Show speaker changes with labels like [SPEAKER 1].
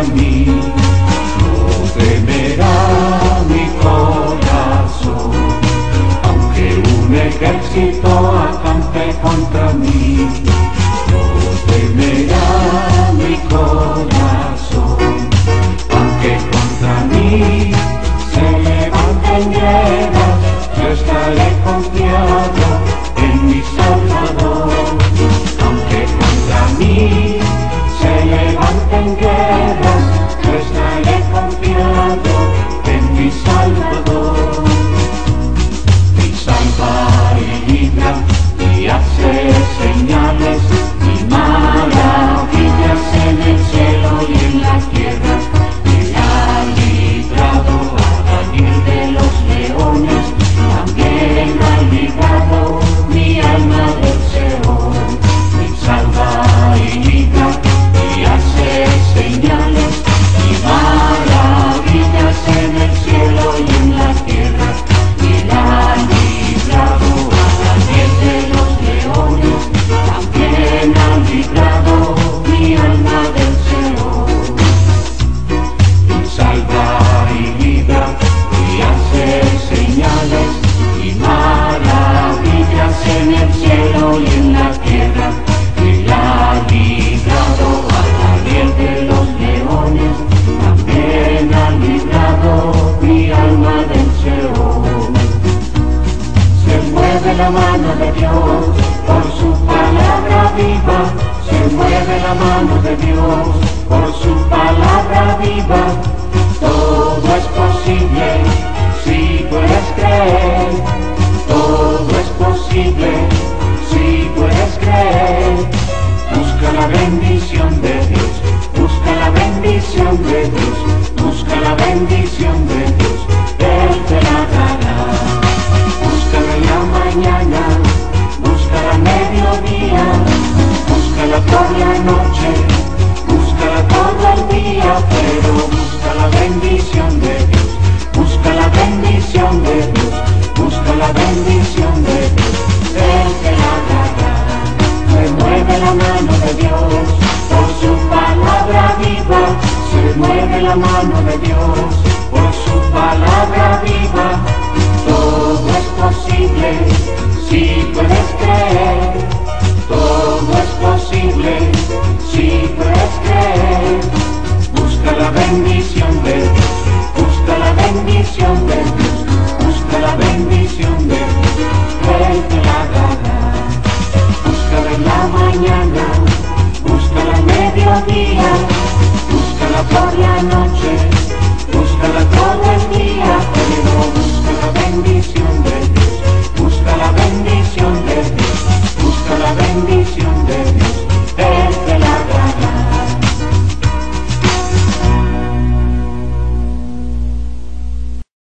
[SPEAKER 1] contra mí. No temerá mi corazón, aunque un ejército acampe contra mí. No temerá mi corazón, aunque contra mí se levanten guerras, yo estaré confiado en mi Salvador. Aunque contra mí se levanten guerras, yo estaré confiado en mi Salvador. Mi salva y libra y hace señales y maravillas en el cielo y en la tierra. Él ha librado a Daniel de los leones, también ha librado mi alma del Seol. Mi salva y libra y hace señales y maravillas en el cielo y en la tierra. Él ha librado a Daniel de los leones, también ha librado mi alma del Seol. Mi salva y libra y hace señales y maravillas en el cielo y en la tierra. Él ha librado a Daniel de los leones, también ha librado mi alma del Seol. Se mueve la mano de Dios por su palabra viva, se mueve la mano de Dios por su palabra viva. Todo es posible si puedes creer, todo es posible si puedes creer. Busca la bendición de Dios, busca la bendición de Dios, busca la bendición de Dios, Él te la dará. Búscala en la mañana, búscala a mediodía, búscala por la noche, búscala todo el día, pero busca la bendición de Dios, busca la bendición de Dios, busca la bendición de Dios, Él te la dará. Se mueve la mano de Dios por su palabra viva, se mueve la mano de Dios por su palabra viva. Todo es posible si puedes creer, todo es posible si puedes creer. Busca la bendición de Dios, busca la bendición de Dios, busca la bendición de Dios, Él te la dará. Búscala en la mañana, búscala al mediodía, búscala por la noche.